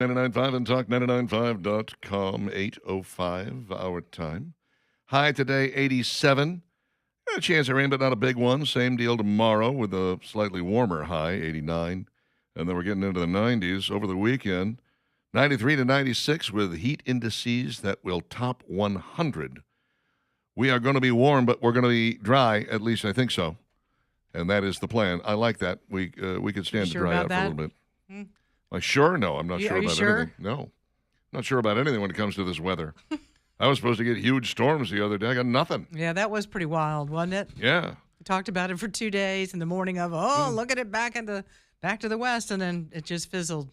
99.5 and talk995.com, 8:05 our time. High today, 87. A chance of rain, but not a big one. Same deal tomorrow with a slightly warmer high, 89. And then we're getting into the 90s over the weekend. 93 to 96 with heat indices that will top 100. We are going to be warm, but we're going to be dry. At least I think so. And that is the plan. I like that. We could stand to Sure dry about out for a that? little bit. Sure? No, I'm not sure Are you about sure? anything. No. Not sure about anything when it comes to this weather. I was supposed to get huge storms the other day. I got nothing. Yeah, that was pretty wild, wasn't it? Yeah. We talked about it for 2 days, and the morning of, look at it back to the west, and then it just fizzled.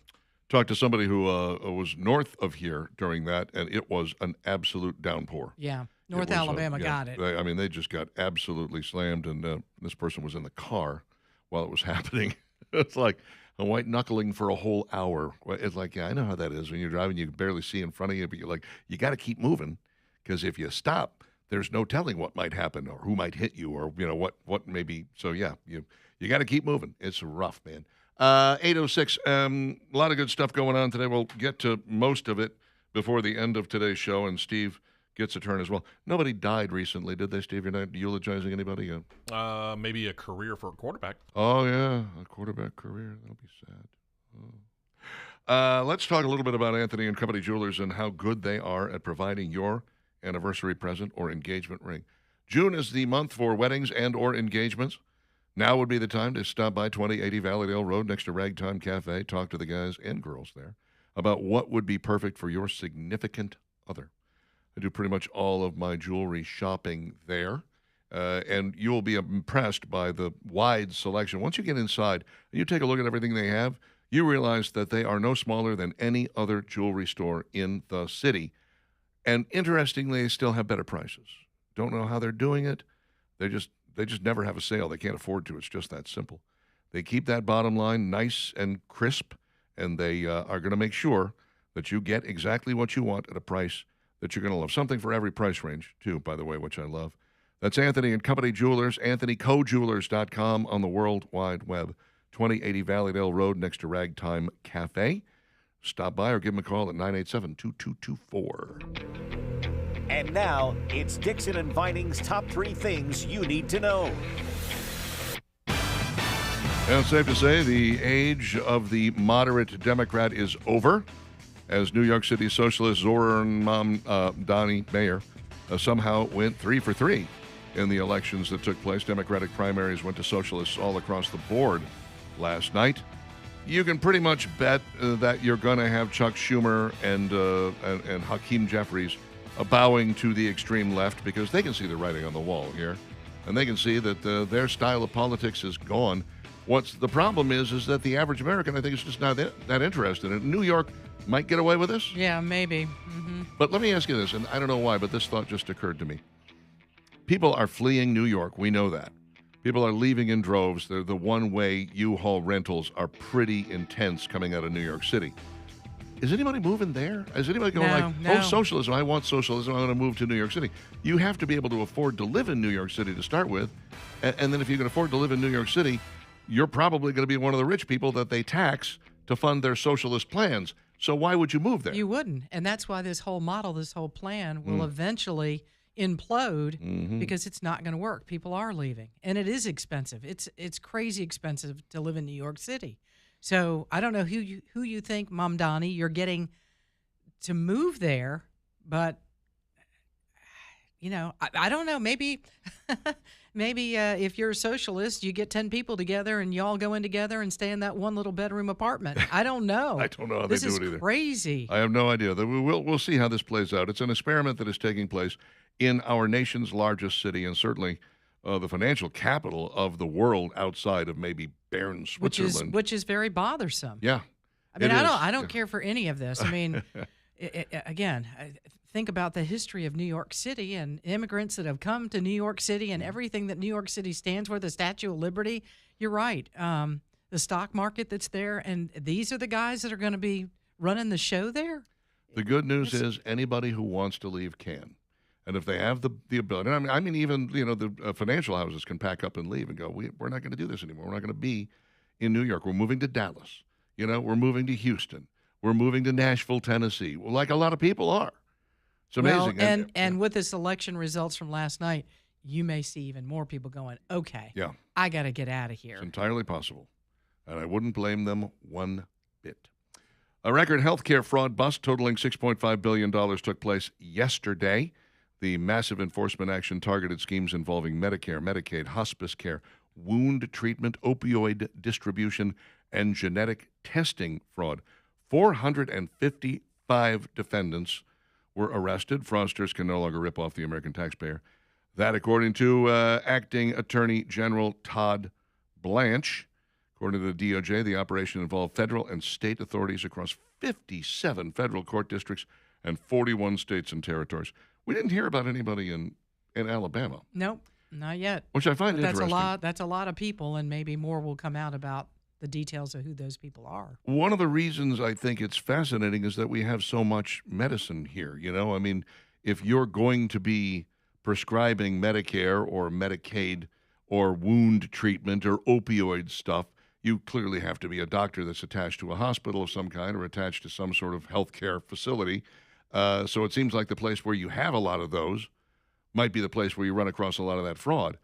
Talked to somebody who was north of here during that, and it was an absolute downpour. Yeah, North Alabama got it. I mean, they just got absolutely slammed, and this person was in the car while it was happening. It's like a white knuckling for a whole hour. It's like, yeah, I know how that is. When you're driving, you can barely see in front of you, but you're like, you got to keep moving, because if you stop, there's no telling what might happen or who might hit you or, what maybe. So, yeah, you got to keep moving. It's rough, man. 8:06, a lot of good stuff going on today. We'll get to most of it before the end of today's show, and Steve gets a turn as well. Nobody died recently, did they, Steve? You're not eulogizing anybody? Maybe a career for a quarterback. Oh, yeah, a quarterback career. That'll be sad. Oh. Let's talk a little bit about Anthony and Company Jewelers and how good they are at providing your anniversary present or engagement ring. June is the month for weddings and or engagements. Now would be the time to stop by 2080 Valleydale Road next to Ragtime Cafe. Talk to the guys and girls there about what would be perfect for your significant other. I do pretty much all of my jewelry shopping there, and you will be impressed by the wide selection. Once you get inside and you take a look at everything they have, you realize that they are no smaller than any other jewelry store in the city. And interestingly, they still have better prices. Don't know how they're doing it. They just never have a sale. They can't afford to. It's just that simple. They keep that bottom line nice and crisp, and they are going to make sure that you get exactly what you want at a price that you're going to love. Something for every price range, too, by the way, which I love. That's Anthony and Company Jewelers, AnthonyCoJewelers.com on the World Wide Web. 2080 Valleydale Road next to Ragtime Cafe. Stop by or give them a call at 987-2224. And now, it's Dixon and Vining's top 3 things you need to know. And it's safe to say the age of the moderate Democrat is over, as New York City Socialist Zoran Mamdani Mayor somehow went 3 for 3 in the elections that took place. Democratic primaries went to socialists all across the board last night. You can pretty much bet that you're going to have Chuck Schumer and Hakeem Jeffries bowing to the extreme left, because they can see the writing on the wall here, and they can see that their style of politics is gone. What's the problem is that the average American, I think, is just not that interested in it. New York might get away with this. Yeah, maybe. Mm-hmm. But let me ask you this, and I don't know why, but this thought just occurred to me. People are fleeing New York. We know that. People are leaving in droves. The one-way U-Haul rentals are pretty intense coming out of New York City. Is anybody moving there? Is anybody going No. socialism, I want socialism, I want to move to New York City? You have to be able to afford to live in New York City to start with. And then if you can afford to live in New York City, you're probably going to be one of the rich people that they tax to fund their socialist plans. So why would you move there? You wouldn't. And that's why this whole model, this whole plan will eventually implode, because it's not going to work. People are leaving, and it is expensive. It's crazy expensive to live in New York City. So I don't know who you think, Mamdani, you're getting to move there, but I don't know. Maybe if you're a socialist, you get 10 people together and you all go in together and stay in that one little bedroom apartment. I don't know. I don't know how this they do it either. This is crazy. I have no idea. We'll see how this plays out. It's an experiment that is taking place in our nation's largest city, and certainly the financial capital of the world outside of maybe Bern, Switzerland. Which is very bothersome. Yeah. I mean, I don't care for any of this. I mean, again, think about the history of New York City and immigrants that have come to New York City and everything that New York City stands for, the Statue of Liberty. You're right. The stock market that's there, and these are the guys that are going to be running the show there. The good news is anybody who wants to leave can. And if they have the ability, I mean, even the financial houses can pack up and leave and go. We're not going to do this anymore. We're not going to be in New York. We're moving to Dallas. We're moving to Houston. We're moving to Nashville, Tennessee, well, like a lot of people are. It's amazing. Well, and with this election results from last night, you may see even more people going, okay, yeah, I got to get out of it's here. entirely possible. And I wouldn't blame them one bit. A record healthcare fraud bust totaling $6.5 billion took place yesterday. The massive enforcement action targeted schemes involving Medicare, Medicaid, hospice care, wound treatment, opioid distribution, and genetic testing fraud. 455 defendants were arrested. Fraudsters can no longer rip off the American taxpayer. That, according to Acting Attorney General Todd Blanche. According to the DOJ, the operation involved federal and state authorities across 57 federal court districts and 41 states and territories. We didn't hear about anybody in Alabama. Nope, not yet. Which I find But interesting. that's a lot of people, and maybe more will come out about the details of who those people are. One of the reasons I think it's fascinating is that we have so much medicine here. You know, I mean, if you're going to be prescribing Medicare or Medicaid or wound treatment or opioid stuff, you clearly have to be a doctor that's attached to a hospital of some kind or attached to some sort of healthcare facility. So it seems like the place where you have a lot of those might be the place where you run across a lot of that fraud.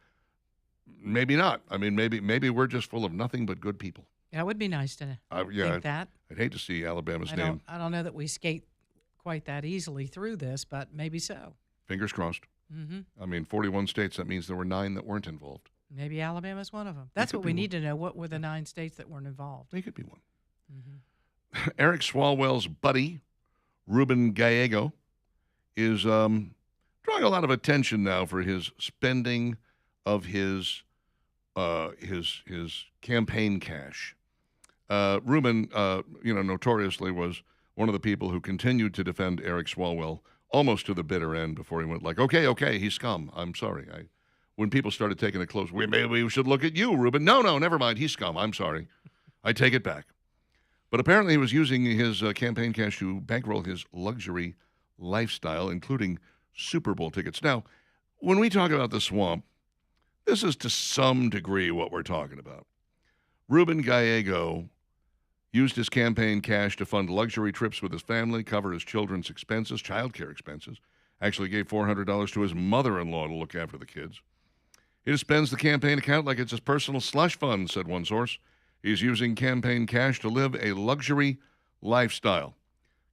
Maybe not. I mean, maybe we're just full of nothing but good people. That would be nice to think that. I'd hate to see Alabama's I name. don't know that we skate quite that easily through this, but maybe so. Fingers crossed. Mm-hmm. I mean, 41 states, that means there were 9 that weren't involved. Maybe Alabama's one of them. That's could what be we one. need to know. What were the 9 states that weren't involved? They could be one. Mm-hmm. Eric Swalwell's buddy, Ruben Gallego, is drawing a lot of attention now for his spending of his campaign cash. Ruben, notoriously was one of the people who continued to defend Eric Swalwell almost to the bitter end before he went like, okay, he's scum. I'm sorry. When people started taking it close, maybe we should look at you, Ruben. No, never mind. He's scum. I'm sorry. I take it back. But apparently he was using his campaign cash to bankroll his luxury lifestyle, including Super Bowl tickets. Now, when we talk about the swamp, this is to some degree what we're talking about. Ruben Gallego used his campaign cash to fund luxury trips with his family, cover his children's expenses, childcare expenses, actually gave $400 to his mother-in-law to look after the kids. He just spends the campaign account like it's his personal slush fund, said one source. He's using campaign cash to live a luxury lifestyle.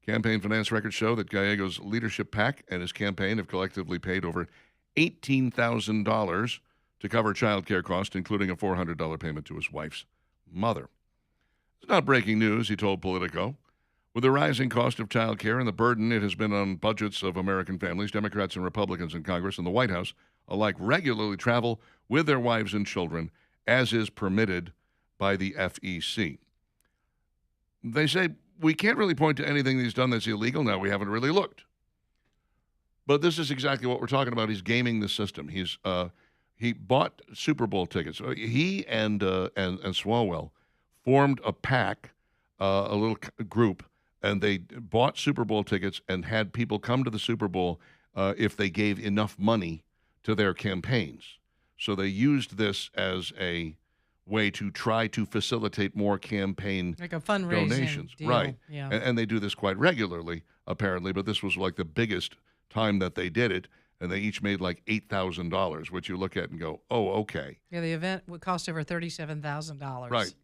Campaign finance records show that Gallego's leadership PAC and his campaign have collectively paid over $18,000 to cover child care costs, including a $400 payment to his wife's mother. It's not breaking news, he told Politico. With the rising cost of child care and the burden it has been on budgets of American families, Democrats and Republicans in Congress and the White House alike regularly travel with their wives and children, as is permitted by the FEC. They say, we can't really point to anything he's done that's illegal. Now, we haven't really looked. But this is exactly what we're talking about. He's gaming the system. He bought Super Bowl tickets. He and Swalwell formed a PAC, a little group, and they bought Super Bowl tickets and had people come to the Super Bowl if they gave enough money to their campaigns. So they used this as a way to try to facilitate more campaign Like a fundraising donations. deal. Right. Yeah. And they do this quite regularly, apparently, but this was like the biggest time that they did it, and they each made like $8,000, which you look at and go, oh, okay. Yeah, the event would cost over $37,000. Right.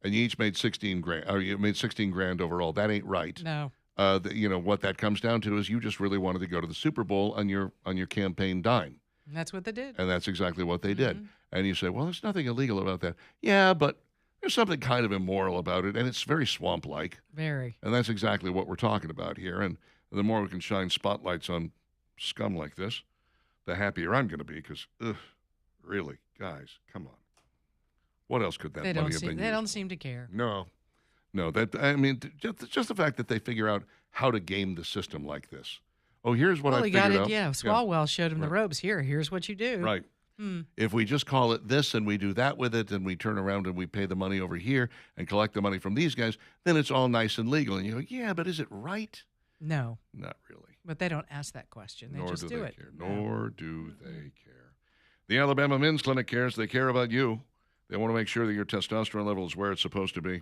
And you each made 16 grand, or you made 16 grand overall. That ain't right. No. What that comes down to is you just really wanted to go to the Super Bowl on your campaign dime. And that's what they did. And that's exactly what they did. Mhm. And you say, well, there's nothing illegal about that. Yeah, but there's something kind of immoral about it, and it's very swamp-like. Very. And that's exactly what we're talking about here. And the more we can shine spotlights on scum like this, the happier I'm going to be because, really, guys, come on. What else could that They money don't have seem. been They used don't for? seem to care. No. Just the fact that they figure out how to game the system like this. Oh, here's what I Well, he figured got it. out. Yeah, Swalwell showed him the Right. ropes. Here's what you do. Right. Hmm. If we just call it this and we do that with it and we turn around and we pay the money over here and collect the money from these guys, then it's all nice and legal. And you go, yeah, but is it right? No, Not really. but they don't ask that question. They Nor just do do they it. care. No. Nor do they care. The Alabama Men's Clinic cares. They care about you. They want to make sure that your testosterone level is where it's supposed to be.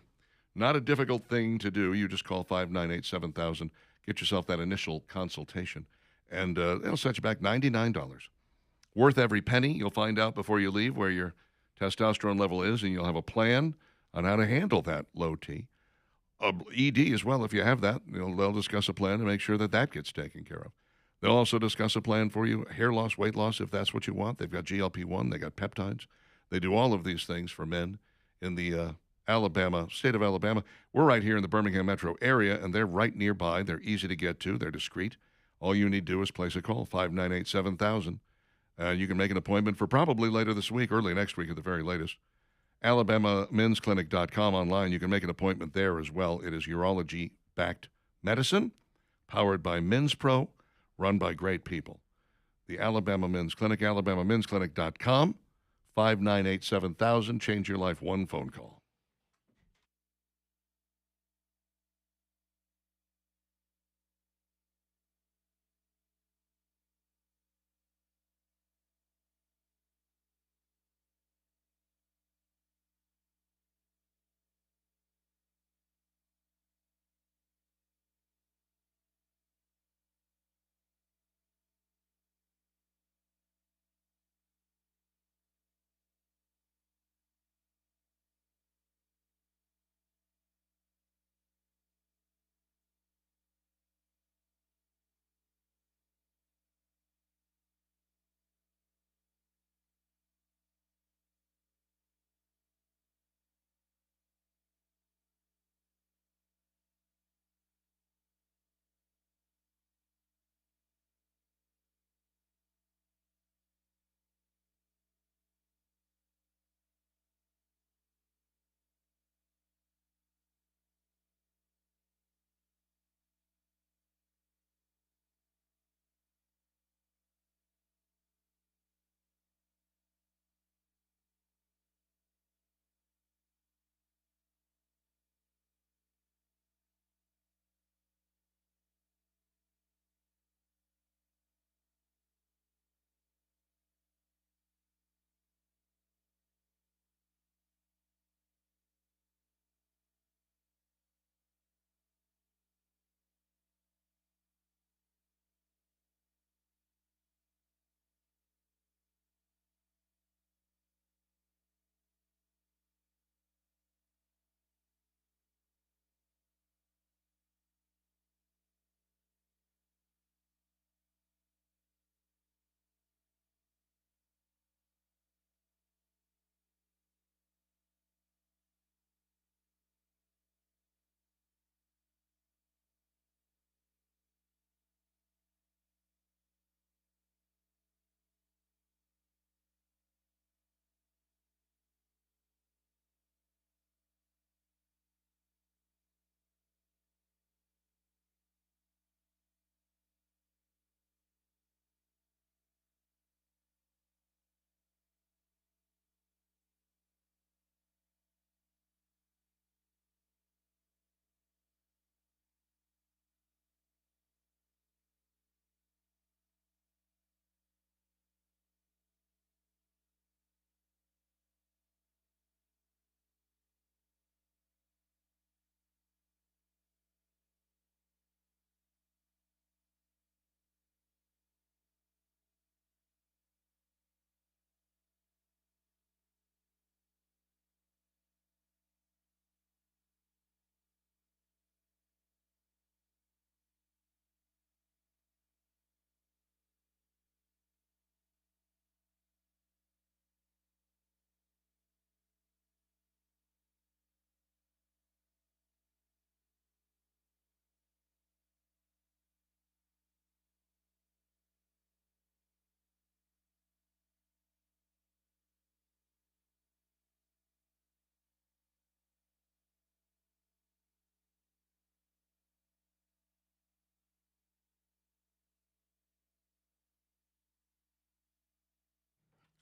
Not a difficult thing to do. You just call 598-7000, get yourself that initial consultation, and it'll set you back $99. Worth every penny. You'll find out before you leave where your testosterone level is, and you'll have a plan on how to handle that low T. ED as well, if you have that. They'll discuss a plan to make sure that that gets taken care of. They'll also discuss a plan for you, hair loss, weight loss, if that's what you want. They've got GLP-1, they got peptides. They do all of these things for men in the state of Alabama. We're right here in the Birmingham metro area, and they're right nearby. They're easy to get to. They're discreet. All you need to do is place a call, 598-7000. You can make an appointment for probably later this week, early next week at the very latest. AlabamaMen'sClinic.com online. You can make an appointment there as well. It is urology-backed medicine, powered by Men's Pro, run by great people. The Alabama Men's Clinic, AlabamaMen'sClinic.com, 598-7000. Change your life, one phone call.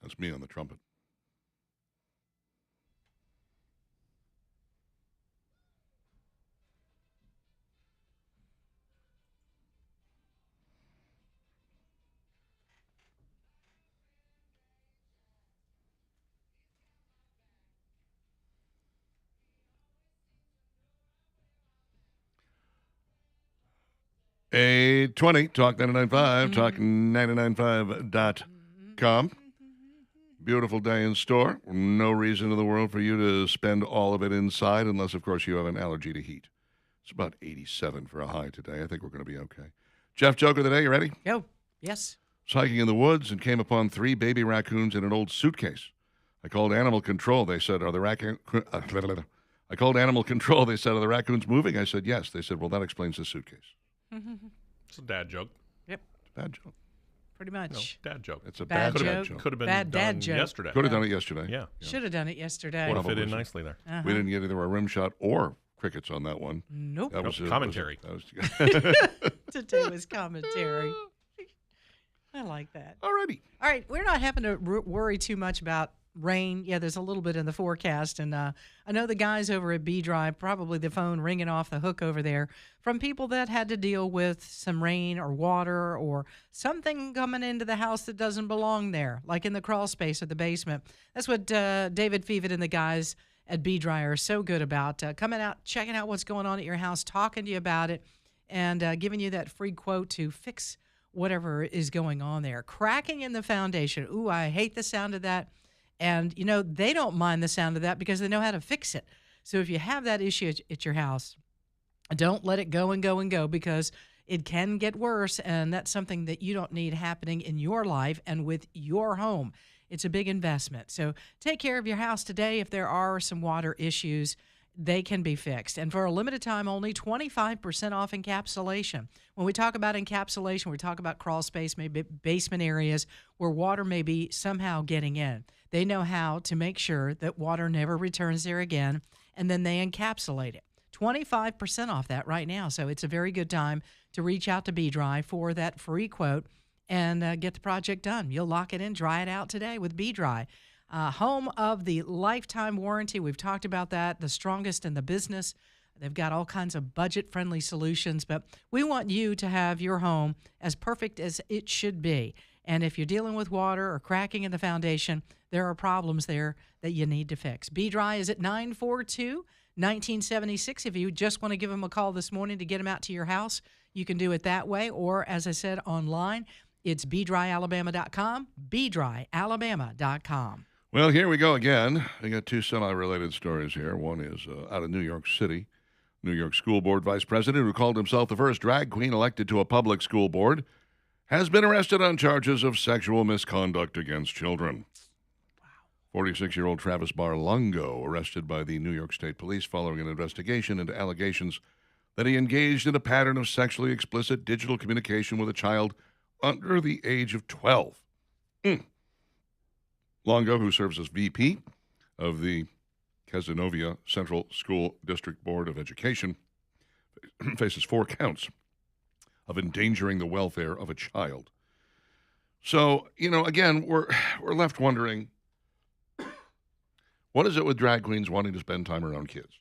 That's me on the trumpet. 820 Talk 99.5, talk995.com. Beautiful day in store. No reason in the world for you to spend all of it inside unless, of course, you have an allergy to heat. It's about 87 for a high today. I think we're going to be okay. Jeff, joke of the day, you ready? Go. Yes. Was hiking in the woods and came upon 3 baby raccoons in an old suitcase. I called animal control. They said, I called animal control. They said, are the raccoons moving? I said, yes. They said, well, that explains the suitcase. It's a dad joke. Yep. Bad joke. Pretty No, much. dad joke. It's a Bad bad joke. joke. Could have been Bad dad done joke. yesterday. Could have done it yesterday. Yeah. Should have done it yesterday. Would have fit Probably in so. nicely there. Uh-huh. We didn't get either a rim shot or crickets on that one. Nope. That was commentary. Today was commentary. I like that. Alrighty. All right, we're not having to worry too much about rain. Yeah, there's a little bit in the forecast, and I know the guys over at B-Drive, probably the phone ringing off the hook over there from people that had to deal with some rain or water or something coming into the house that doesn't belong there, like in the crawl space or the basement. That's what David Fevet and the guys at B-Drive are so good about, coming out, checking out what's going on at your house, talking to you about it, and giving you that free quote to fix whatever is going on there. Cracking in the foundation. Ooh, I hate the sound of that. And, they don't mind the sound of that because they know how to fix it. So if you have that issue at your house, don't let it go and go and go because it can get worse. And that's something that you don't need happening in your life and with your home. It's a big investment. So take care of your house today. If there are some water issues, they can be fixed. And for a limited time only, 25% off encapsulation. When we talk about encapsulation, we talk about crawl space, maybe basement areas where water may be somehow getting in. They know how to make sure that water never returns there again, and then they encapsulate it. 25% off that right now. So it's a very good time to reach out to B-Drive for that free quote and get the project done. You'll lock it in, dry it out today with B-Drive. Home of the lifetime warranty. We've talked about that, the strongest in the business. They've got all kinds of budget-friendly solutions, but we want you to have your home as perfect as it should be. And if you're dealing with water or cracking in the foundation, there are problems there that you need to fix. B-Dry is at 942-1976. If you just want to give them a call this morning to get them out to your house, you can do it that way. Or, as I said, online, it's bdryalabama.com, bdryalabama.com. Well, here we go again. We got 2 semi-related stories here. One is out of New York City. New York School Board Vice President, who called himself the first drag queen elected to a public school board, has been arrested on charges of sexual misconduct against children. Wow. 46-year-old Travis Bar-Lungo, arrested by the New York State Police following an investigation into allegations that he engaged in a pattern of sexually explicit digital communication with a child under the age of 12. Longo, who serves as VP of the Cazenovia Central School District Board of Education, faces 4 counts of endangering the welfare of a child. So, again, we're left wondering, what is it with drag queens wanting to spend time around kids?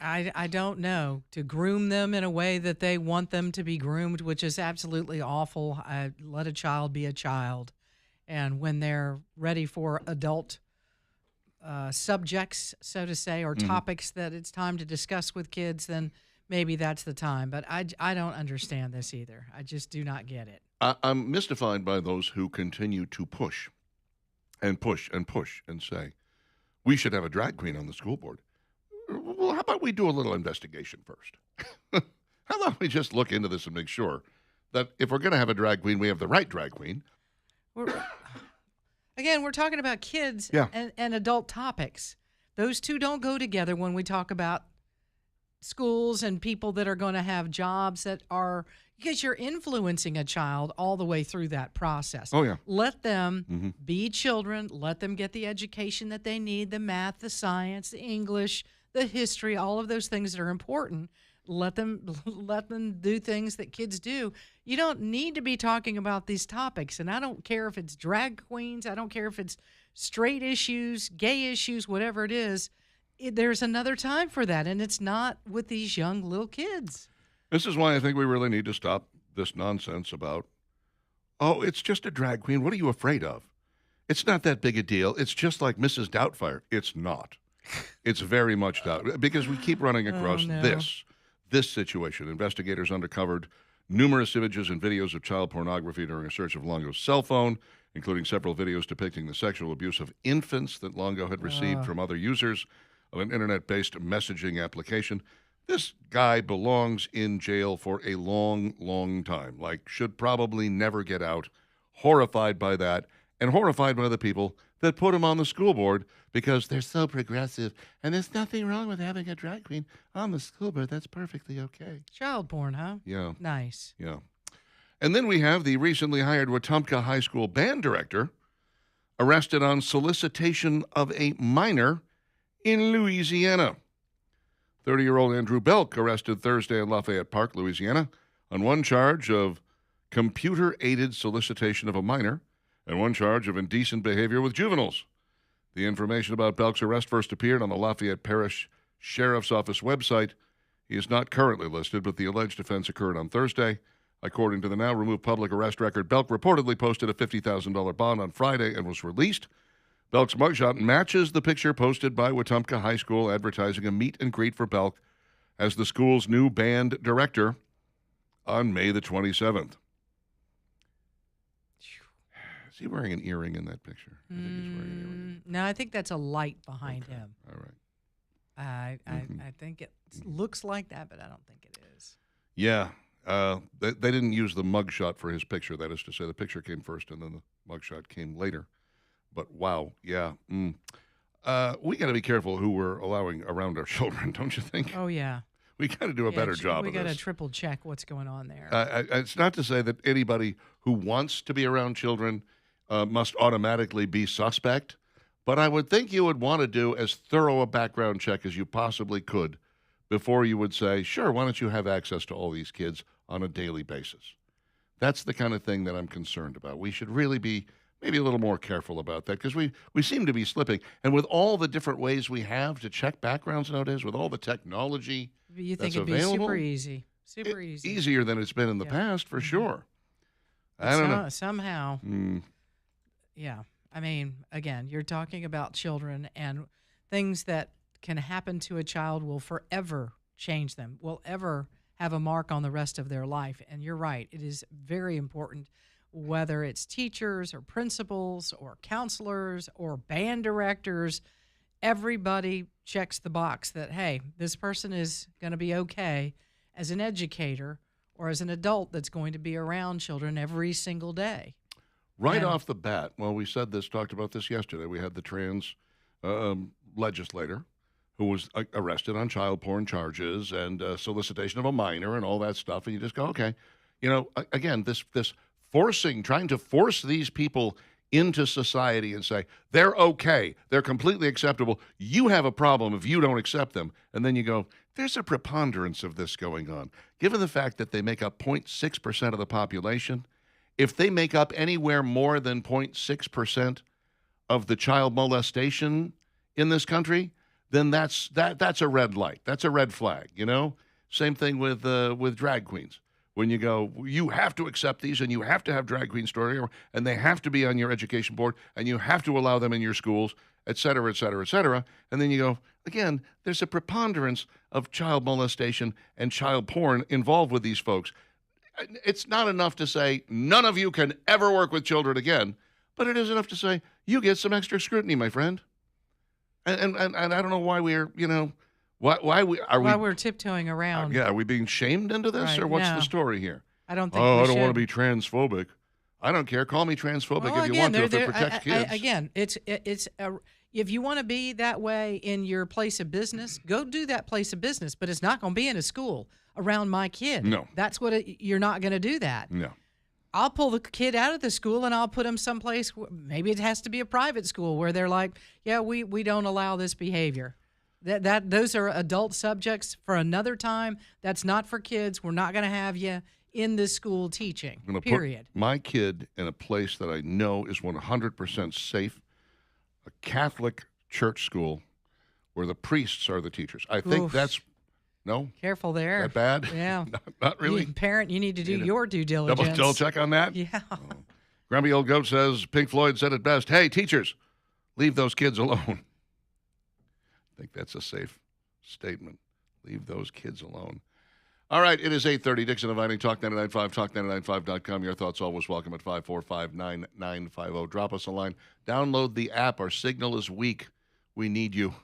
I don't know. To groom them in a way that they want them to be groomed, which is absolutely awful. Let a child be a child. And when they're ready for adult subjects, so to say, or topics that it's time to discuss with kids, then maybe that's the time. But I don't understand this either. I just do not get it. I'm mystified by those who continue to push and push and push and say, we should have a drag queen on the school board. Well, how about we do a little investigation first? How about we just look into this and make sure that if we're going to have a drag queen, we have the right drag queen. We're talking about kids and adult topics. Those two don't go together when we talk about schools and people that are going to have jobs that are, because you're influencing a child all the way through that process. Oh, yeah. Let them be children. Let them get the education that they need, the math, the science, the English, the history, all of those things that are important. Let them do things that kids do. You don't need to be talking about these topics. And I don't care if it's drag queens. I don't care if it's straight issues, gay issues, whatever it is. There's another time for that, and it's not with these young little kids. This is why I think we really need to stop this nonsense about, oh, it's just a drag queen. What are you afraid of? It's not that big a deal. It's just like Mrs. Doubtfire. It's not. It's very much doubt, because we keep running across this this situation. Investigators uncovered numerous images and videos of child pornography during a search of Longo's cell phone, including several videos depicting the sexual abuse of infants that Longo had received from other users of an internet-based messaging application. This guy belongs in jail for a long, long time. Should probably never get out. Horrified by that, and horrified by the people that put him on the school board because they're so progressive, and there's nothing wrong with having a drag queen on the school board. That's perfectly okay. Child porn, huh? Yeah. Nice. Yeah. And then we have the recently hired Wetumpka High School band director arrested on solicitation of a minor in Louisiana. 30-year-old Andrew Belk arrested Thursday in Lafayette Park, Louisiana, on one charge of computer-aided solicitation of a minor and one charge of indecent behavior with juveniles. The information about Belk's arrest first appeared on the Lafayette Parish Sheriff's Office website. He is not currently listed, but the alleged offense occurred on Thursday. According to the now-removed public arrest record, Belk reportedly posted a $50,000 bond on Friday and was released. Belk's mugshot matches the picture posted by Wetumpka High School, advertising a meet and greet for Belk as the school's new band director on May the 27th. Is he wearing an earring in that picture? I think he's wearing an earring. No, I think that's a light behind him. All right. I think it looks like that, but I don't think it is. Yeah. They didn't use the mugshot for his picture. That is to say, the picture came first and then the mugshot came later. But wow, yeah. We got to be careful who we're allowing around our children, don't you think? Oh, yeah. We got to do a better job of this. We got to triple check what's going on there. It's not to say that anybody who wants to be around children must automatically be suspect, but I would think you would want to do as thorough a background check as you possibly could before you would say, sure, why don't you have access to all these kids on a daily basis? That's the kind of thing that I'm concerned about. We should really be maybe a little more careful about that because we seem to be slipping. And with all the different ways we have to check backgrounds nowadays, with all the technology you that's think it'd available, be super easy. Easier than it's been in the past, for sure. I don't know. Somehow, yeah. I mean, again, you're talking about children, and things that can happen to a child will forever change them, will ever have a mark on the rest of their life. And you're right. It is very important, whether it's teachers or principals or counselors or band directors, everybody checks the box that, hey, this person is going to be okay as an educator or as an adult that's going to be around children every single day. Right off the bat, well, we said this, talked about this yesterday. We had the trans legislator who was arrested on child porn charges and solicitation of a minor and all that stuff. And you just go, okay, again, this trying to force these people into society and say, they're okay, they're completely acceptable. You have a problem if you don't accept them. And then you go, there's a preponderance of this going on. Given the fact that they make up 0.6% of the population, if they make up anywhere more than 0.6% of the child molestation in this country, then that's a red light. That's a red flag, Same thing with drag queens. When you go, you have to accept these and you have to have drag queen story, and they have to be on your education board and you have to allow them in your schools, et cetera, et cetera, et cetera. And then you go, again, there's a preponderance of child molestation and child porn involved with these folks. It's not enough to say none of you can ever work with children again, but it is enough to say you get some extra scrutiny, my friend. And I don't know why we're, why we're tiptoeing around. Are we being shamed into this, Right, or what's no. the story here? I don't think I we don't want to should. be transphobic. I don't care. Call me transphobic if you want to, if it protects kids. Again, if you want to be that way in your place of business, go do that place of business. But it's not going to be in a school around my kid. No. That's you're not going to do that. No. I'll pull the kid out of the school and I'll put him someplace. Maybe it has to be a private school where they're like, yeah, we don't allow this behavior. Those are adult subjects for another time. That's not for kids. We're not going to have you in this school teaching, I'm going to period. put my kid in a place that I know is 100% safe, a Catholic church school where the priests are the teachers. I think that's, no? Careful there. That bad? Yeah. Not really? Parent, you need to do your due diligence. Double check on that? Yeah. Grumpy Old Goat says, Pink Floyd said it best, hey, teachers, leave those kids alone. I think that's a safe statement. Leave those kids alone. All right, it is 8:30. Dixon and Vining, Talk 99.5, talk995.com. Your thoughts always welcome at 545-9950. Drop us a line. Download the app. Our signal is weak. We need you.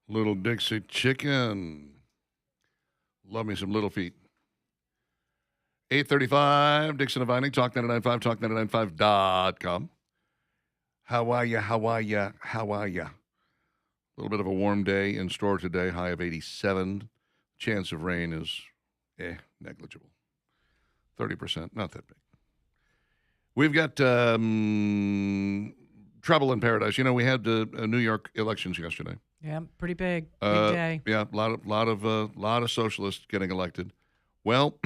Little Dixie Chicken. Love me some Little Feet. 8:35, Dixon and Vining, Talk 99.5, talk995.com. How are ya? How are ya? How are ya? A little bit of a warm day in store today, high of 87. Chance of rain is negligible. 30%, not that big. We've got trouble in paradise. You know, we had New York elections yesterday. Yeah, pretty big day. Yeah, a lot of socialists getting elected. Well,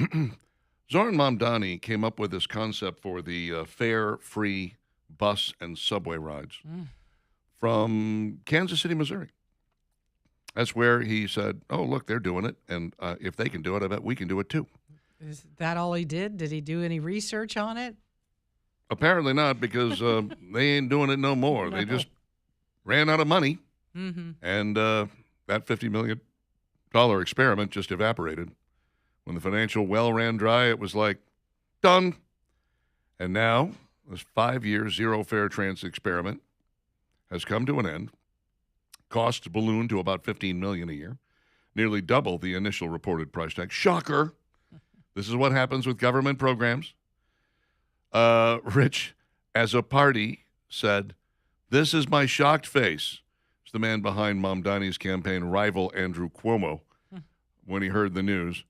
Zoran Mamdani came up with this concept for the fare free bus and subway rides from Kansas City, Missouri. That's where he said, "Oh, look, they're doing it, and if they can do it, I bet we can do it too." Is that all he did? Did he do any research on it? Apparently not, because they ain't doing it no more. No. They just ran out of money, Mm-hmm. and that $50 million experiment just evaporated. When the financial well ran dry, it was like, done. And now, this 5-year zero-fare transit experiment has come to an end. Costs ballooned to about $15 million a year, nearly double the initial reported price tag. Shocker. This is what happens with government programs. Rich, as a party, said, "This is my shocked face." It's the man behind Mamdani's campaign rival, Andrew Cuomo, when he heard the news.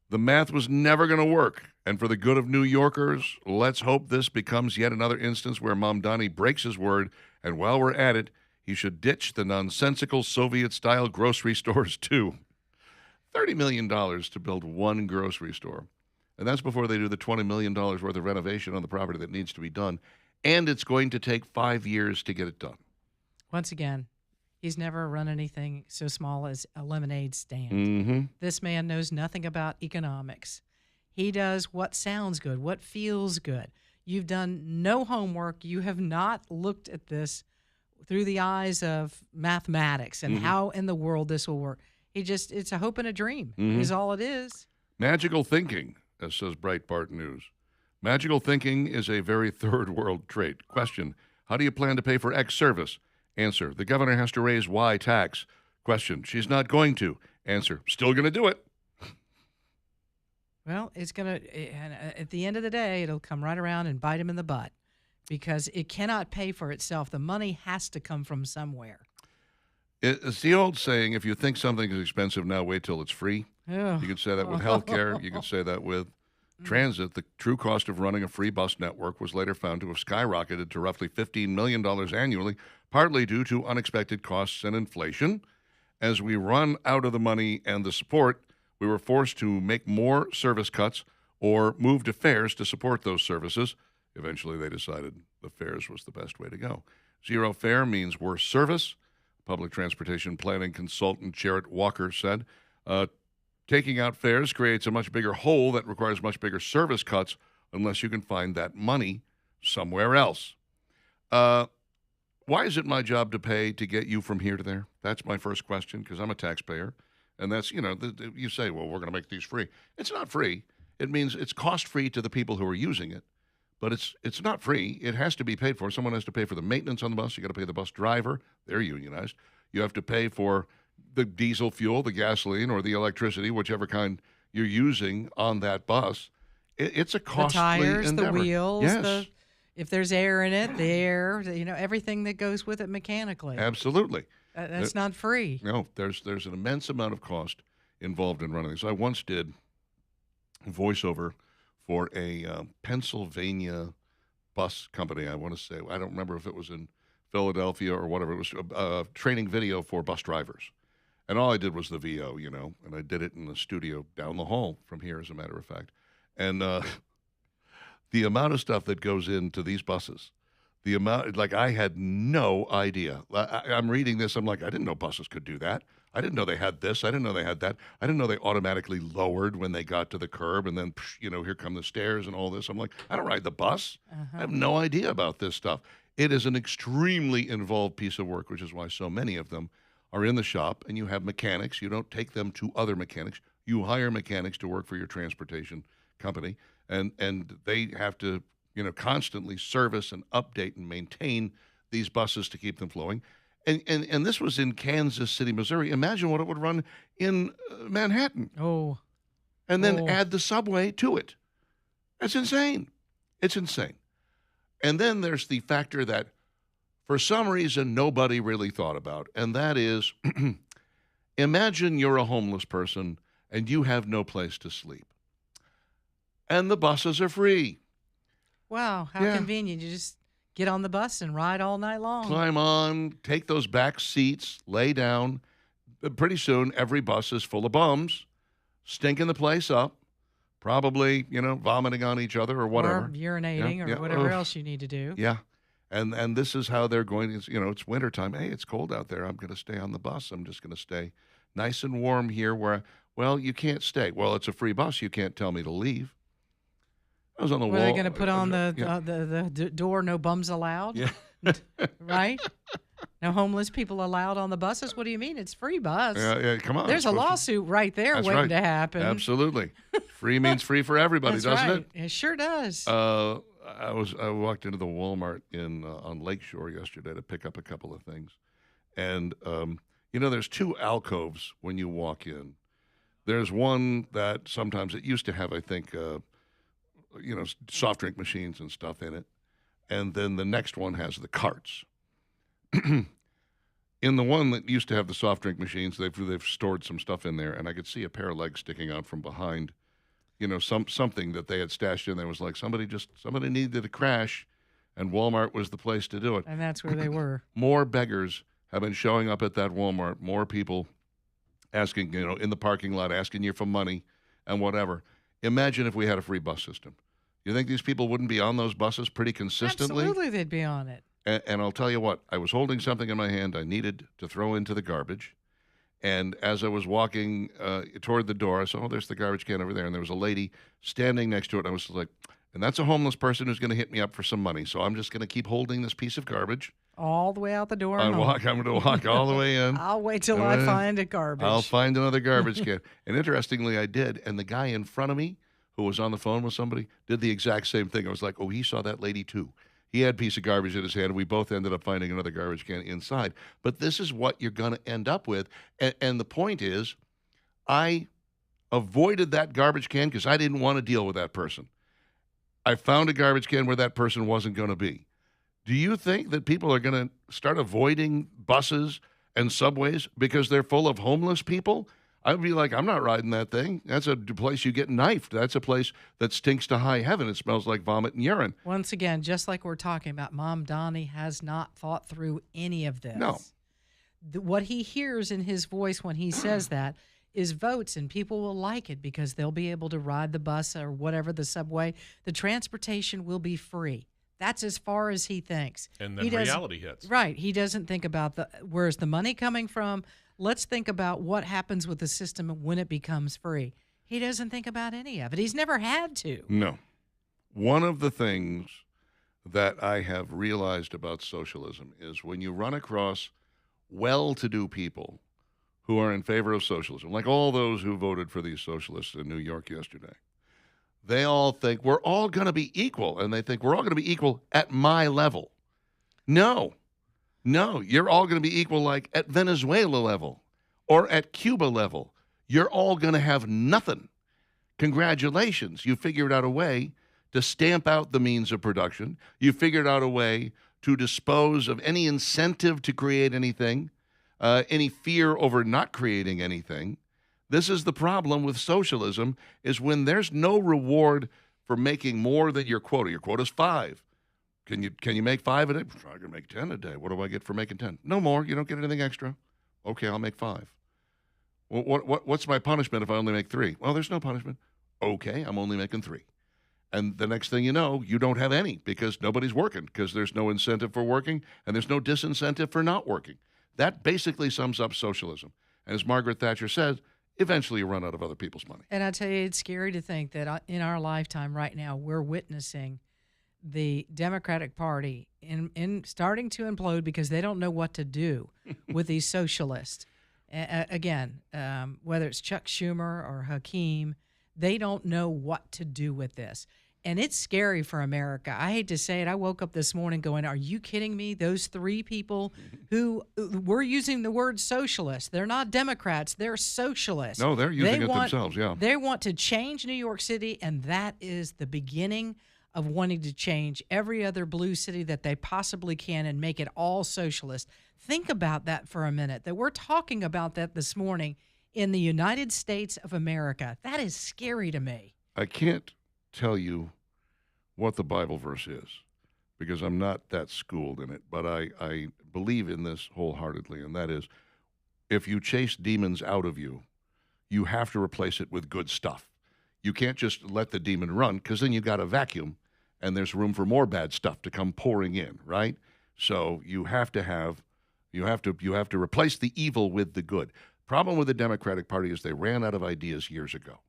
"The math was never going to work. And for the good of New Yorkers, let's hope this becomes yet another instance where Mamdani breaks his word. And while we're at it, he should ditch the nonsensical Soviet-style grocery stores, too." $30 million to build one grocery store. And that's before they do the $20 million worth of renovation on the property that needs to be done. And it's going to take 5 years to get it done. Once again, he's never run anything so small as a lemonade stand. Mm-hmm. This man knows nothing about economics. He does what sounds good, what feels good. You've done no homework. You have not looked at this through the eyes of mathematics and how in the world this will work. It's a hope and a dream is all it is. Magical thinking, as says Breitbart News. Magical thinking is a very third world trait. Question, how do you plan to pay for X service? Answer, the governor has to raise Y tax. Question, she's not going to. Answer, still going to do it. Well, it's going to, at the end of the day, it'll come right around and bite him in the butt because it cannot pay for itself. The money has to come from somewhere. It's the old saying, if you think something is expensive now, wait till it's free. Ugh. You could say that with healthcare. You could say that with transit. The true cost of running a free bus network was later found to have skyrocketed to roughly $15 million annually, partly due to unexpected costs and inflation. As we run out of the money and the support, we were forced to make more service cuts or move to fares to support those services. Eventually, they decided the fares was the best way to go. Zero fare means worse service. Public transportation planning consultant Jarrett Walker said, taking out fares creates a much bigger hole that requires much bigger service cuts unless you can find that money somewhere else. Why is it my job to pay to get you from here to there? That's my first question, because I'm a taxpayer. And that's, you say, well, we're going to make these free. It's not free. It means it's cost-free to the people who are using it. But it's not free. It has to be paid for. Someone has to pay for the maintenance on the bus. You got to pay the bus driver. They're unionized. You have to pay for the diesel fuel, the gasoline, or the electricity, whichever kind you're using on that bus. It's a costly the tires, endeavor. the wheels, Yes. If there's air in it, the air, everything that goes with it mechanically. Absolutely. That's not free. No, there's an immense amount of cost involved in running this. I once did voiceover for a Pennsylvania bus company, I want to say. I don't remember if it was in Philadelphia or whatever. It was a training video for bus drivers. And all I did was the VO, and I did it in the studio down the hall from here, as a matter of fact. And the amount of stuff that goes into these buses, I had no idea. I'm reading this, I'm like, I didn't know buses could do that. I didn't know they had this. I didn't know they had that. I didn't know they automatically lowered when they got to the curb, and then, here come the stairs and all this. I'm like, I don't ride the bus. I have no idea about this stuff. It is an extremely involved piece of work, which is why so many of them are in the shop, and you have mechanics. You don't take them to other mechanics. You hire mechanics to work for your transportation company, and they have to, constantly service and update and maintain these buses to keep them flowing. And this was in Kansas City, Missouri. Imagine what it would run in Manhattan. Oh, And then Oh. add the subway to it. That's insane. It's insane. And then there's the factor that for some reason nobody really thought about, and that is imagine you're a homeless person and you have no place to sleep. And the buses are free. wow. How Yeah. convenient. You just get on the bus and ride all night long. Climb on, take those back seats, lay down. Pretty soon, every bus is full of bums, stinking the place up, probably, vomiting on each other or whatever. Or urinating Yeah, or whatever ugh. else you need to do. Yeah. And this is how they're going to, it's wintertime. Hey, it's cold out there. I'm going to stay on the bus. I'm just going to stay nice and warm here well, you can't stay. Well, it's a free bus. You can't tell me to leave. I was on the Were wall. they going to put on Yeah. the door, no bums allowed? Yeah. Right? No homeless people allowed on the buses? What do you mean? It's free bus. Yeah, come on. There's a It's supposed to- lawsuit right there That's waiting right. to happen. Absolutely. Free means free for everybody, That's doesn't right. it? It sure does. I walked into the Walmart on Lakeshore yesterday to pick up a couple of things, and there's two alcoves when you walk in. There's one that sometimes it used to have, I think, soft drink machines and stuff in it, and then the next one has the carts. In the one that used to have the soft drink machines, they've stored some stuff in there, and I could see a pair of legs sticking out from behind. Something that they had stashed in there was like somebody needed a crash, and Walmart was the place to do it. And that's where they were. More beggars have been showing up at that Walmart. More people asking, in the parking lot, asking you for money and whatever. Imagine if we had a free bus system. You think these people wouldn't be on those buses pretty consistently? Absolutely, they'd be on it. And I'll tell you what, I was holding something in my hand I needed to throw into the garbage. And as I was walking toward the door, I saw, oh, there's the garbage can over there. And there was a lady standing next to it. And I was like, and that's a homeless person who's going to hit me up for some money. So I'm just going to keep holding this piece of garbage. All the way out the door. and I'm home. going to walk all the way in. I'll wait till I find a garbage. I'll find another garbage can. And interestingly, I did. And the guy in front of me who was on the phone with somebody did the exact same thing. I was like, oh, he saw that lady too. He had a piece of garbage in his hand. We both ended up finding another garbage can inside. But this is what you're going to end up with. And the point is, I avoided that garbage can because I didn't want to deal with that person. I found a garbage can where that person wasn't going to be. Do you think that people are going to start avoiding buses and subways because they're full of homeless people? I'd be like, I'm not riding that thing. That's a place you get knifed. That's a place that stinks to high heaven. It smells like vomit and urine. Once again, just like we're talking about, Mom Donnie has not thought through any of this. No. What he hears in his voice when he says that is votes, and people will like it because they'll be able to ride the bus or whatever, the subway. The transportation will be free. That's as far as he thinks. And then He doesn't- reality hits. Right. He doesn't think about where's the money coming from. Let's think about what happens with the system when it becomes free. He doesn't think about any of it. He's never had to. No. One of the things that I have realized about socialism is when you run across well-to-do people who are in favor of socialism, like all those who voted for these socialists in New York yesterday, they all think we're all going to be equal, and they think we're all going to be equal at my level. No, you're all going to be equal like at Venezuela level or at Cuba level. You're all going to have nothing. Congratulations, you figured out a way to stamp out the means of production. You figured out a way to dispose of any incentive to create anything, any fear over not creating anything. This is the problem with socialism, is when there's no reward for making more than your quota. Your quota's 5. Can you make 5 a day? I can make 10 a day. What do I get for making 10? No more. You don't get anything extra. Okay, I'll make 5. Well, what's my punishment if I only make 3? Well, there's no punishment. Okay, I'm only making 3. And the next thing you know, you don't have any because nobody's working, because there's no incentive for working and there's no disincentive for not working. That basically sums up socialism. And as Margaret Thatcher said, eventually you run out of other people's money. And I tell you, it's scary to think that in our lifetime right now, we're witnessing the Democratic Party in starting to implode because they don't know what to do with these socialists. Again, whether it's Chuck Schumer or Hakeem, they don't know what to do with this. and it's scary for America. I hate to say it. I woke up this morning going, are you kidding me? Those three people who were using the word socialist, they're not Democrats, they're socialists. No, they're using it themselves, yeah. They want to change New York City, and that is the beginning of wanting to change every other blue city that they possibly can and make it all socialist. Think about that for a minute, that we're talking about that this morning in the United States of America. That is scary to me. I can't tell you what the Bible verse is because I'm not that schooled in it, but I believe in this wholeheartedly, and that is, if you chase demons out of you, you have to replace it with good stuff. You can't just let the demon run because then you've got a vacuum and there's room for more bad stuff to come pouring in, right? So you have to replace the evil with the good. Problem with the Democratic Party is they ran out of ideas years ago.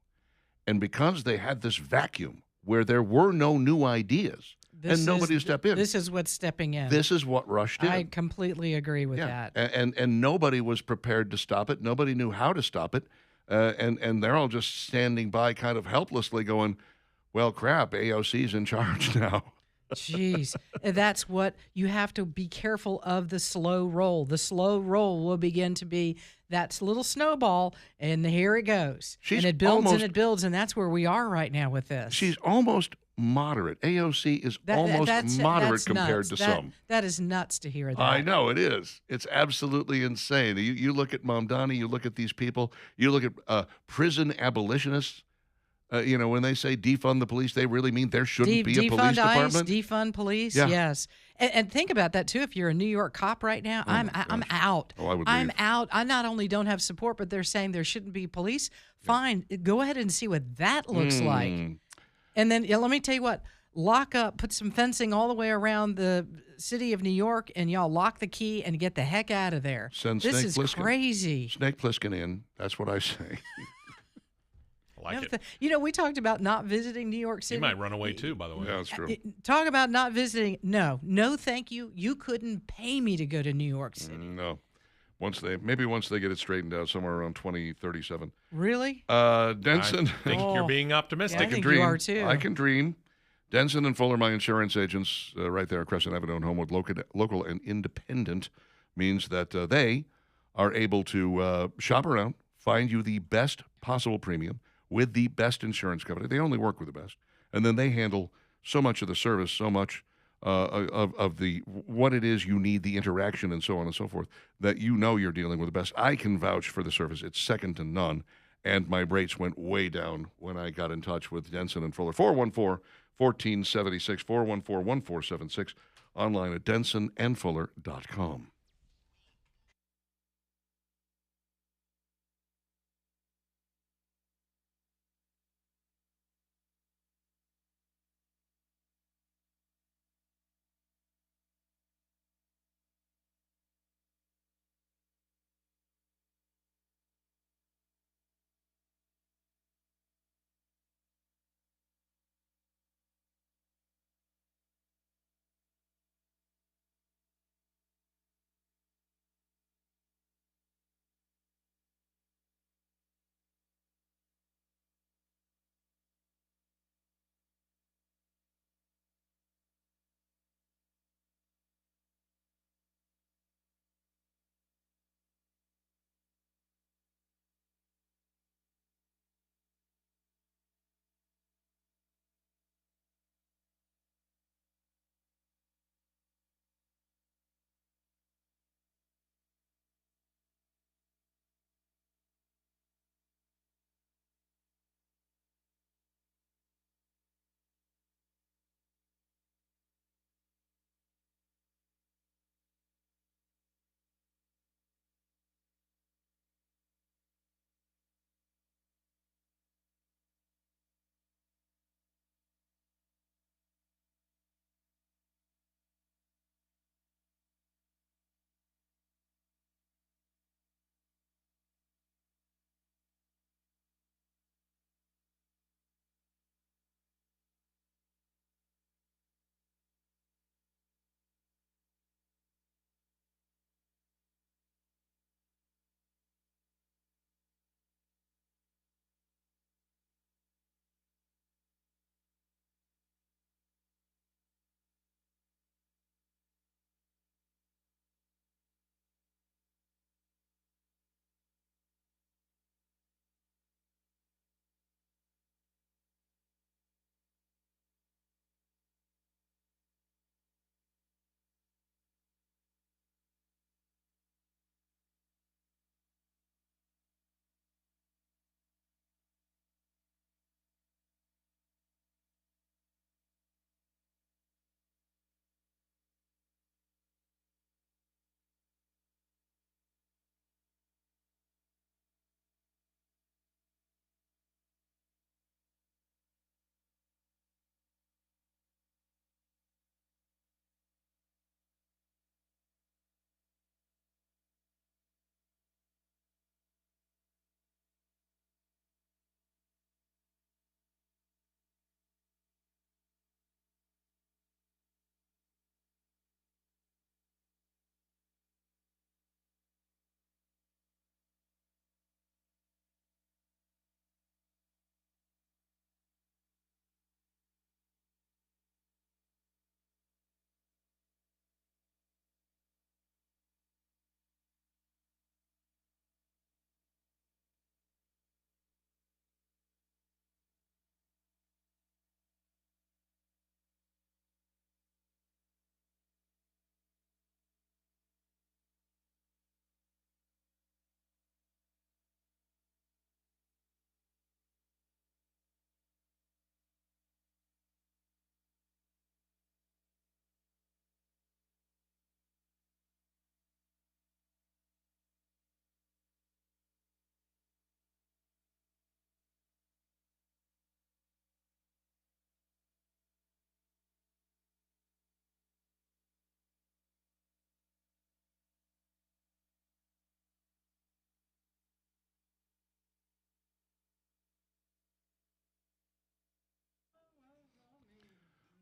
And because they had this vacuum where there were no new ideas and nobody to step in. This is what's stepping in. This is what rushed in. I completely agree with that. And nobody was prepared to stop it. Nobody knew how to stop it. And they're all just standing by kind of helplessly going, well, crap, AOC's in charge now. Jeez, that's what you have to be careful of, the slow roll. The slow roll will begin to be that little snowball, and here it goes. And it builds and it builds, and that's where we are right now with this. She's almost moderate. AOC is almost moderate compared to some. That is nuts to hear that. I know, it is. It's absolutely insane. You look at Mamdani, you look at these people, you look at prison abolitionists. When they say defund the police, they really mean there shouldn't be a police department. Defund police, yeah. Yes. And think about that too. If you're a New York cop right now, I'm out. Oh, I would I'm leave. out. I not only don't have support, but they're saying there shouldn't be police. Fine, go ahead and see what that looks like. And then let me tell you what. Lock up, put some fencing all the way around the city of New York, and y'all lock the key and get the heck out of there. Send this Snake is Plissken. Crazy. Snake Plissken in. That's what I say. I like it. We talked about not visiting New York City. You might run away too, by the way. Yeah, that's true. Talk about not visiting. No, thank you. You couldn't pay me to go to New York City. No. Once they get it straightened out somewhere around 2037. Really? Denson. I think you're being optimistic. Yeah, I think you are too. I can dream. Denson and Fuller, my insurance agents, right there at Crescent Avenue and Homewood, local and independent, means that they are able to shop around, find you the best possible premium with the best insurance company. They only work with the best. And then they handle so much of the service, so much of the what it is you need, the interaction, and so on and so forth, that you're dealing with the best. I can vouch for the service. It's second to none. And my rates went way down when I got in touch with Denson and Fuller. 414-1476, 414-1476, online at densonandfuller.com.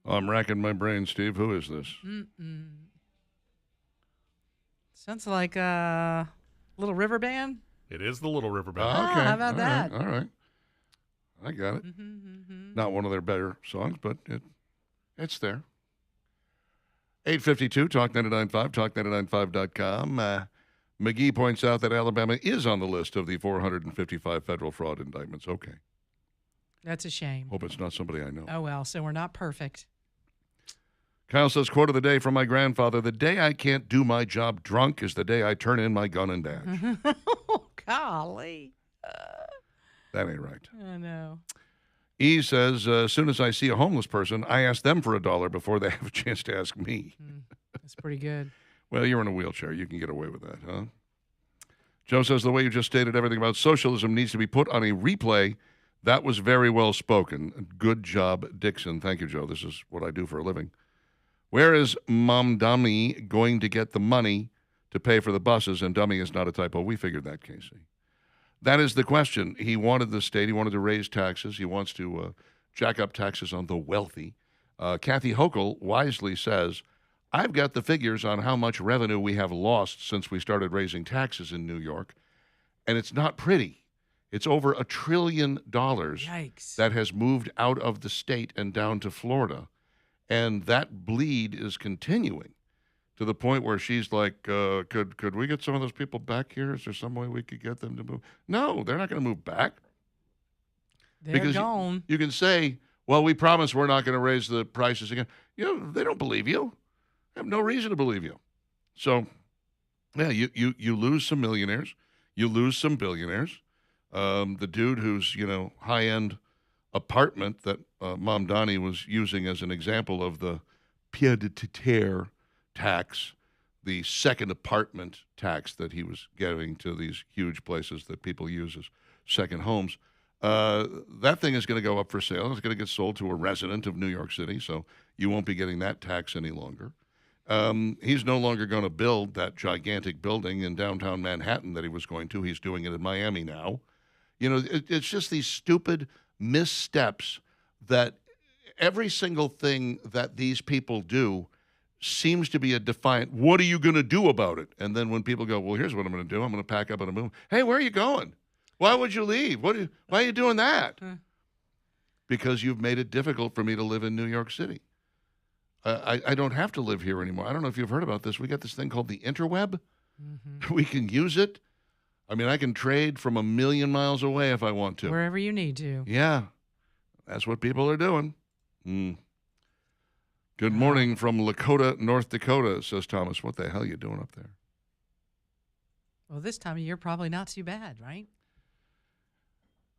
Oh, I'm racking my brain, Steve. Who is this? Sounds like a Little River Band. It is the Little River Band. Okay. how about All that? right. All right. I got it. Not one of their better songs, but it's there. 852, Talk 99.5, talk995.com. McGee points out that Alabama is on the list of the 455 federal fraud indictments. Okay. That's a shame. Hope it's not somebody I know. Oh, well, so we're not perfect. Kyle says, quote of the day from my grandfather, the day I can't do my job drunk is the day I turn in my gun and badge. Oh, golly. That ain't right. I know. E says, as soon as I see a homeless person, I ask them for $1 before they have a chance to ask me. That's pretty good. Well, you're in a wheelchair. You can get away with that, huh? Joe says, the way you just stated everything about socialism needs to be put on a replay. That was very well spoken. Good job, Dixon. Thank you, Joe. This is what I do for a living. Where is Mom Dummy going to get the money to pay for the buses? And dummy is not a typo. We figured that, Casey. That is the question. He wanted the state. He wanted to raise taxes. He wants to jack up taxes on the wealthy. Kathy Hochul wisely says, I've got the figures on how much revenue we have lost since we started raising taxes in New York, and it's not pretty. It's over $1 trillion Yikes. that has moved out of the state and down to Florida. And that bleed is continuing to the point where she's like, could we get some of those people back here? Is there some way we could get them to move? No, they're not going to move back. They're gone. You can say, well, we promise we're not going to raise the prices again. They don't believe you. They have no reason to believe you. So, yeah, you lose some millionaires. You lose some billionaires. The dude who's, high-end apartment that Mom Donnie was using as an example of the pied-à-terre tax, the second apartment tax that he was giving to these huge places that people use as second homes. That thing is going to go up for sale. It's going to get sold to a resident of New York City, so you won't be getting that tax any longer. He's no longer going to build that gigantic building in downtown Manhattan that he was going to. He's doing it in Miami now. It's just these stupid missteps that every single thing that these people do seems to be a defiant, what are you going to do about it? And then when people go, well, here's what I'm going to do. I'm going to pack up and move. Hey, where are you going? Why would you leave? Why are you doing that? Because you've made it difficult for me to live in New York City. I don't have to live here anymore. I don't know if you've heard about this. We got this thing called the interweb. Mm-hmm. We can use it. I mean, I can trade from 1,000,000 miles away if I want to. Wherever you need to. Yeah. That's what people are doing. Good morning from Lakota, North Dakota, says Thomas. What the hell are you doing up there? Well, this time of year, probably not too bad, right?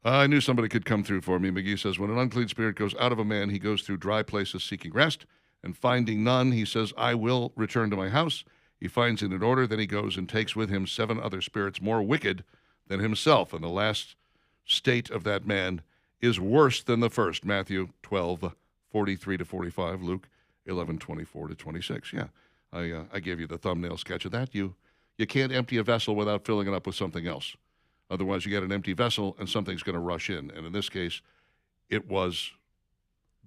I knew somebody could come through for me. McGee says, when an unclean spirit goes out of a man, he goes through dry places seeking rest, and finding none, he says, I will return to my house. He finds it in order, then he goes and takes with him 7 other spirits more wicked than himself. And the last state of that man is worse than the first. Matthew 12:43-45, Luke 11:24-26. Yeah, I gave you the thumbnail sketch of that. You can't empty a vessel without filling it up with something else. Otherwise, you get an empty vessel and something's going to rush in. And in this case, it was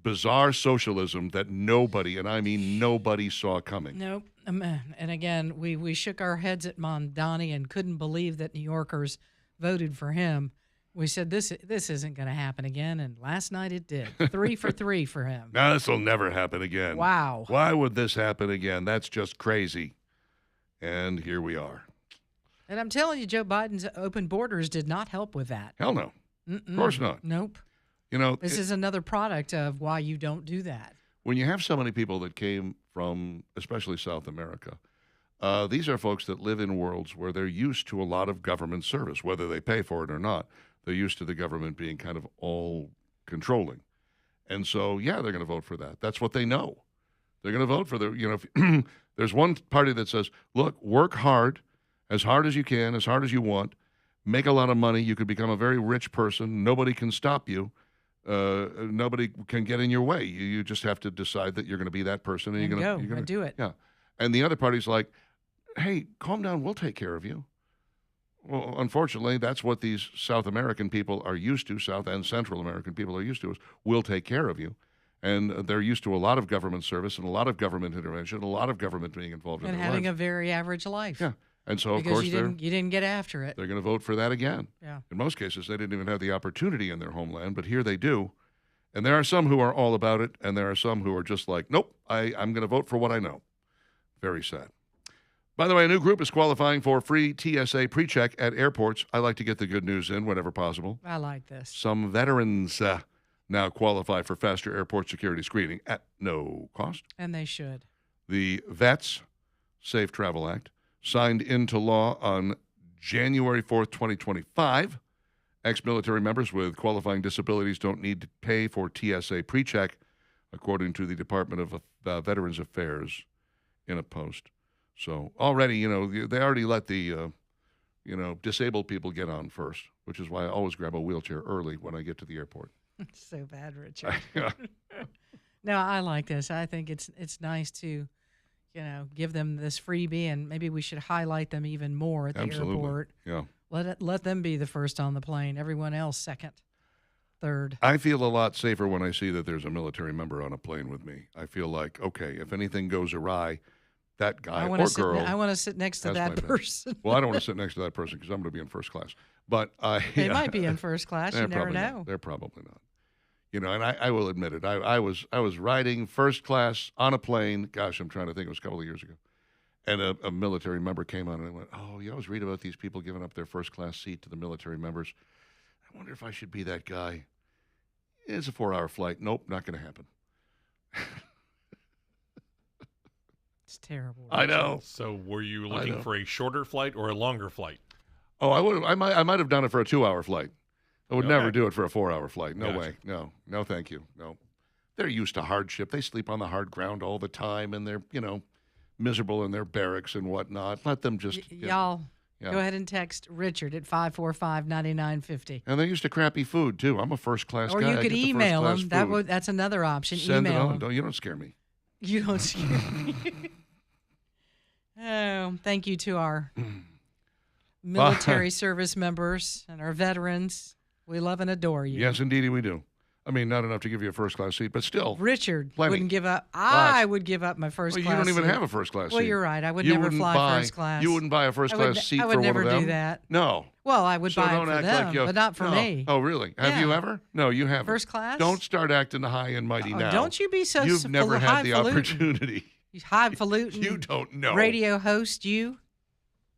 bizarre socialism that nobody, and I mean nobody, saw coming. Nope. And again, we shook our heads at Mondani and couldn't believe that New Yorkers voted for him. We said, this isn't going to happen again, and last night it did. 3 for 3 for him. Now this will never happen again. Wow. Why would this happen again? That's just crazy. And here we are. And I'm telling you, Joe Biden's open borders did not help with that. Hell no. Of course not. Nope. This is another product of why you don't do that. When you have so many people that came from, especially South America, these are folks that live in worlds where they're used to a lot of government service, whether they pay for it or not. They're used to the government being kind of all controlling. And so, yeah, they're going to vote for that. That's what they know. They're going to vote for if there's one party that says, look, work hard as you can, as hard as you want, make a lot of money. You could become a very rich person. Nobody can stop you. Nobody can get in your way. You just have to decide that you're going to be that person. And you're going to do it. Yeah. And the other party's like, hey, calm down. We'll take care of you. Well, unfortunately, that's what these South American people are used to, South and Central American people are used to, is we'll take care of you. And they're used to a lot of government service and a lot of government intervention, a lot of government being involved in And their having lives. a very average life. Yeah. And so, of Because course, you didn't get after it. they're going to vote for that again. Yeah. In most cases, they didn't even have the opportunity in their homeland, but here they do. And there are some who are all about it, and there are some who are just like, nope, I'm going to vote for what I know. Very sad. By the way, a new group is qualifying for free TSA pre-check at airports. I like to get the good news in whenever possible. I like this. Some veterans now qualify for faster airport security screening at no cost. And they should. The Vets Safe Travel Act signed into law on January 4th, 2025. Ex-military members with qualifying disabilities don't need to pay for TSA pre-check, according to the Department of Veterans Affairs in a post. So already, they already let the, disabled people get on first, which is why I always grab a wheelchair early when I get to the airport. So bad, Richard. No, I like this. I think it's nice to, give them this freebie, and maybe we should highlight them even more at the airport. Yeah. Let them be the first on the plane. Everyone else second, third. I feel a lot safer when I see that there's a military member on a plane with me. I feel like, okay, if anything goes awry, that guy or girl. I want to sit next to that person. Well, I don't want to sit next to that person because I'm going to be in first class. But they might be in first class. You never know. Not. They're probably not. And I will admit it. I was riding first class on a plane. Gosh, I'm trying to think. It was a couple of years ago. And a military member came on and I went, oh, you always read about these people giving up their first class seat to the military members. I wonder if I should be that guy. It's a 4-hour flight. Nope, not going to happen. It's terrible. I know. So were you looking for a shorter flight or a longer flight? Oh, I might have done it for a 2-hour flight. I would never do it for a 4-hour flight. No way. No, thank you. No. They're used to hardship. They sleep on the hard ground all the time, and they're, miserable in their barracks and whatnot. Let them just... Y'all, go ahead and text Richard at 545-9950. And they're used to crappy food, too. I'm a first-class guy. Or you could email them. That's another option. Send email it on. You don't scare me. You don't scare me. Oh, thank you to our military service members and our veterans. We love and adore you. Yes, indeed, we do. I mean, not enough to give you a first-class seat, but still. Richard plenty. Wouldn't give up. I would give up my first class you don't even seat. have a first-class seat. Well, you're right. I would never fly first class. You wouldn't buy a first-class seat for one of them? I would never do that. No. Well, I would buy it for act them, like you, but not for me. Oh, really? Have you ever? No, you haven't. First class? Don't start acting high and mighty now. Don't you be so You've never had the opportunity. Highfalutin. You don't know. Radio host, you.